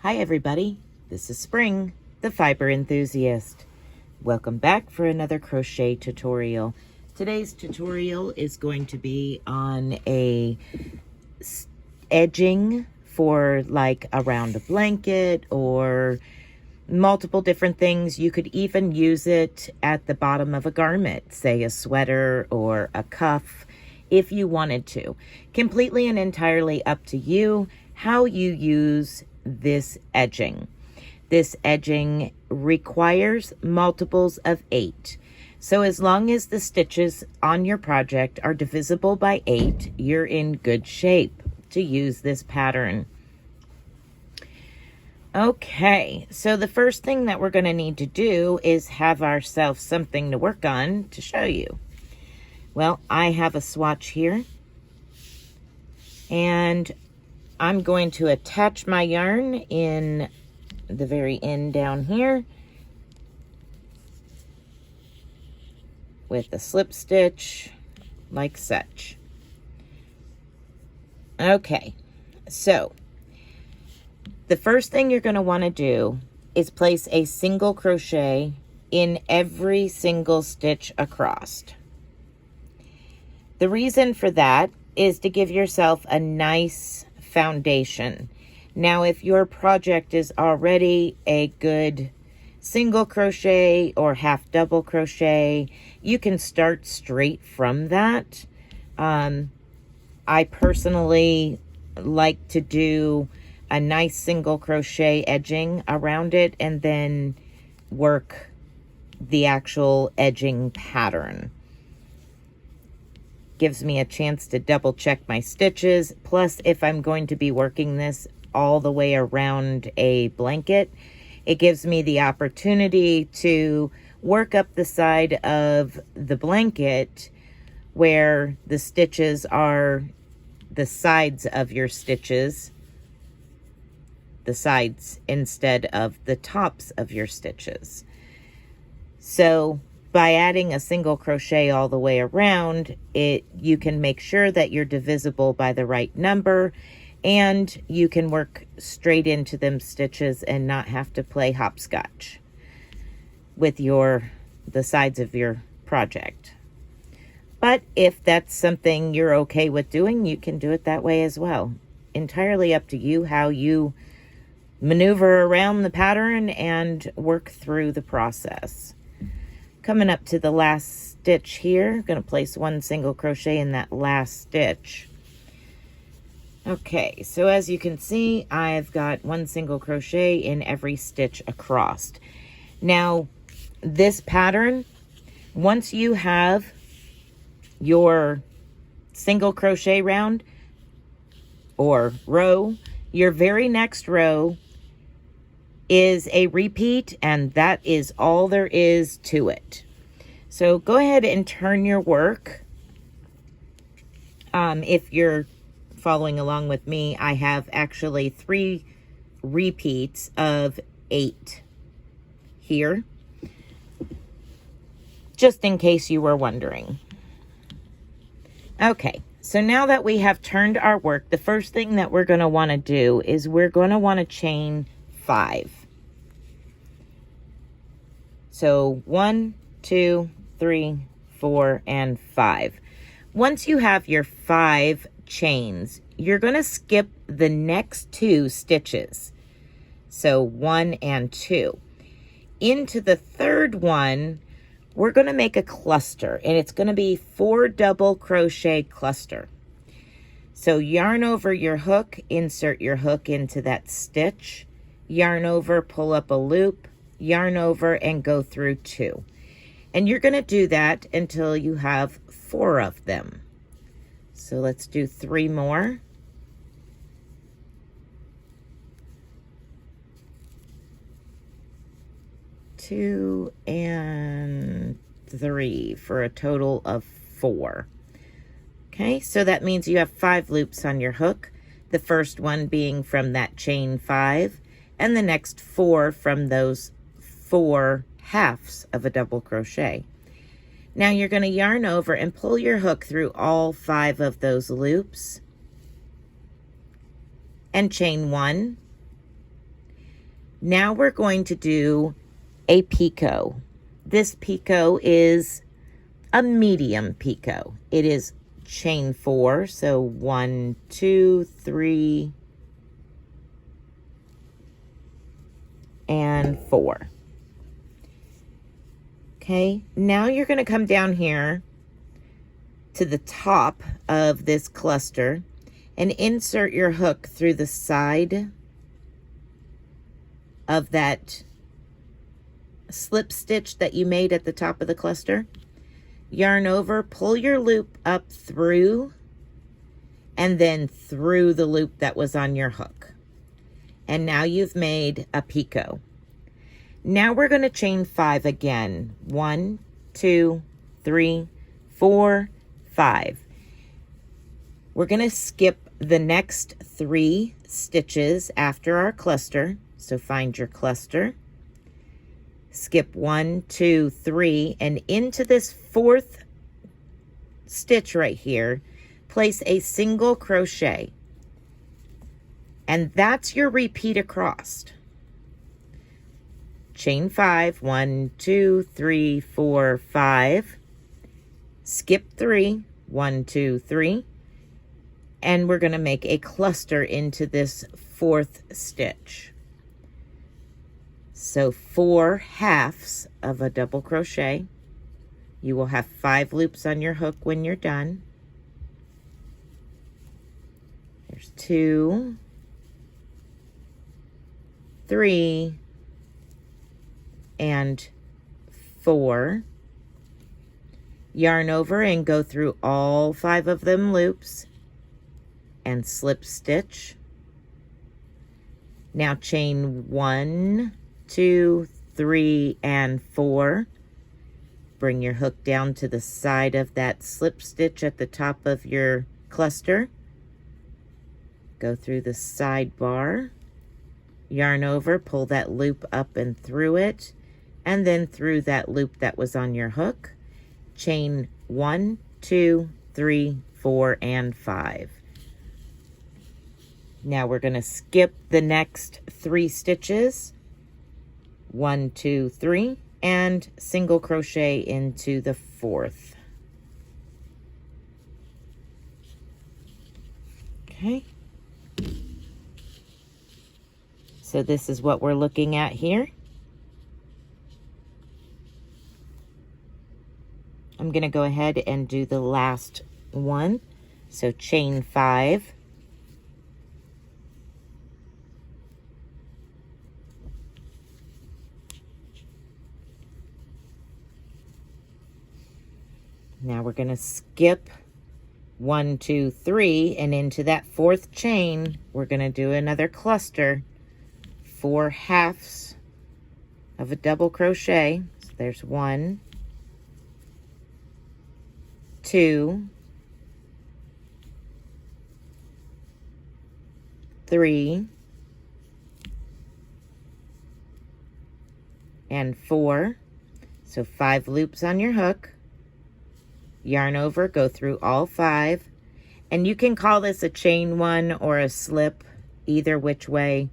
Hi everybody, this is Spring, the fiber enthusiast. Welcome back for another crochet tutorial. Today's tutorial is going to be on a edging for like around a blanket or multiple different things. You could even use it at the bottom of a garment, say a sweater or a cuff, if you wanted to. Completely and entirely up to you how you use this edging. This edging requires multiples of 8. So as long as the stitches on your project are divisible by 8, you're in good shape to use this pattern. Okay, so the first thing that we're going to need to do is have ourselves something to work on to show you. Well, I have a swatch here, and I'm going to attach my yarn in the very end down here with a slip stitch like such. Okay, so the first thing you're going to want to do is place a single crochet in every single stitch across. The reason for that is to give yourself a nice foundation. Now, if your project is already a good single crochet or half double crochet, you can start straight from that. I personally like to do a nice single crochet edging around it and then work the actual edging pattern. Gives me a chance to double check my stitches. Plus, if I'm going to be working this all the way around a blanket, it gives me the opportunity to work up the side of the blanket where the stitches are the sides of your stitches, the sides instead of the tops of your stitches. So by adding a single crochet all the way around it, you can make sure that you're divisible by the right number, and you can work straight into them stitches and not have to play hopscotch with the sides of your project. But if that's something you're okay with doing, you can do it that way as well. Entirely up to you how you maneuver around the pattern and work through the process. Coming up to the last stitch here, I'm going to place one single crochet in that last stitch. Okay, so as you can see, I've got one single crochet in every stitch across. Now, this pattern, once you have your single crochet round or row, your very next row is a repeat, and that is all there is to it. So go ahead and turn your work. If you're following along with me, I have actually 3 repeats of 8 here, just in case you were wondering. Okay, so now that we have turned our work, the first thing that we're going to want to do is we're going to want to chain 5. So 1, 2, 3, 4, and 5. Once you have your 5 chains, you're going to skip the next 2 stitches. So 1 and 2. Into the third one, we're going to make a cluster, and it's going to be 4 double crochet cluster. So yarn over your hook, insert your hook into that stitch, yarn over, pull up a loop, yarn over, and go through 2. And you're going to do that until you have 4 of them. So let's do 3 more. 2 and 3 for a total of 4. Okay, so that means you have 5 loops on your hook. The first one being from that chain 5, and the next 4 from those 4 halves of a double crochet. Now you're going to yarn over and pull your hook through all 5 of those loops and chain 1, Now we're going to do a picot. This picot is a medium picot. It is chain 4, so 1, 2, 3, and 4. Okay, now you're going to come down here to the top of this cluster and insert your hook through the side of that slip stitch that you made at the top of the cluster. Yarn over, pull your loop up through, and then through the loop that was on your hook. And now you've made a picot. Now we're going to chain 5 again. 1, 2, 3, 4, 5. We're going to skip the next 3 stitches after our cluster. So find your cluster, skip 1, 2, 3, and into this 4th stitch right here, place a single crochet. And that's your repeat across. Chain 5, 1, 2, 3, 4, 5. Skip 3, 1, 2, 3. And we're going to make a cluster into this 4th stitch. So 4 halves of a double crochet. You will have 5 loops on your hook when you're done. There's 2, 3, and 4. Yarn over and go through all 5 of them loops and slip stitch. Now chain 1, 2, 3, and 4. Bring your hook down to the side of that slip stitch at the top of your cluster. Go through the side bar, yarn over, pull that loop up and through it, and then through that loop that was on your hook. Chain 1, 2, 3, 4, and 5. Now we're going to skip the next 3 stitches. 1, 2, 3, and single crochet into the 4th. Okay. So this is what we're looking at here. I'm going to go ahead and do the last one. So chain 5. Now we're going to skip 1, 2, 3, and into that 4th chain, we're going to do another cluster, 4 halves of a double crochet. So there's 1, 2, 3, and 4. So 5 loops on your hook. Yarn over, go through all 5, and you can call this a chain 1 or a slip, either which way,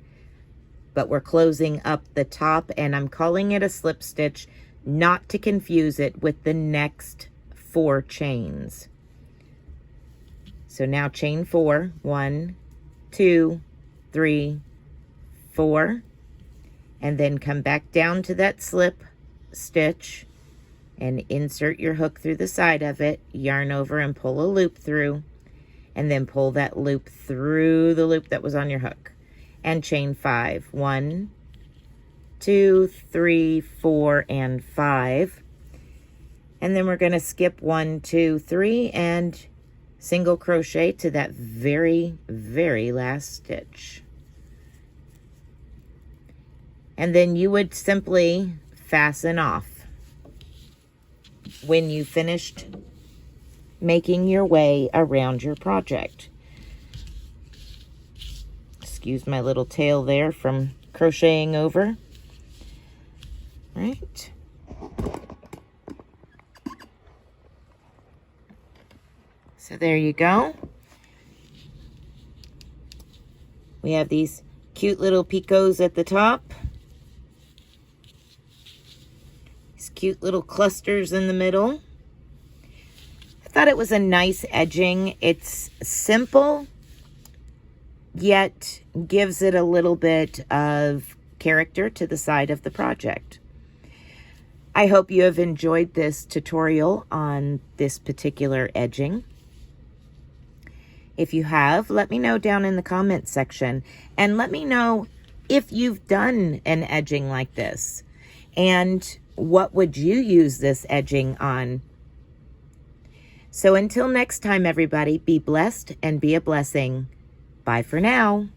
but we're closing up the top, and I'm calling it a slip stitch not to confuse it with the next 4 chains. So now chain 4, 1, 2, 3, 4, and then come back down to that slip stitch and insert your hook through the side of it, yarn over and pull a loop through, and then pull that loop through the loop that was on your hook, and chain 5. 1, 2, 3, 4, and 5. And then we're going to skip 1, 2, 3, and single crochet to that very, very last stitch. And then you would simply fasten off when you finished making your way around your project. Excuse my little tail there from crocheting over. Right. So there you go. We have these cute little picots at the top cute little clusters in the middle. I thought it was a nice edging. It's simple, yet gives it a little bit of character to the side of the project. I hope you have enjoyed this tutorial on this particular edging. If you have, let me know down in the comments section, and let me know if you've done an edging like this, and what would you use this edging on? So until next time, everybody, be blessed and be a blessing. Bye for now.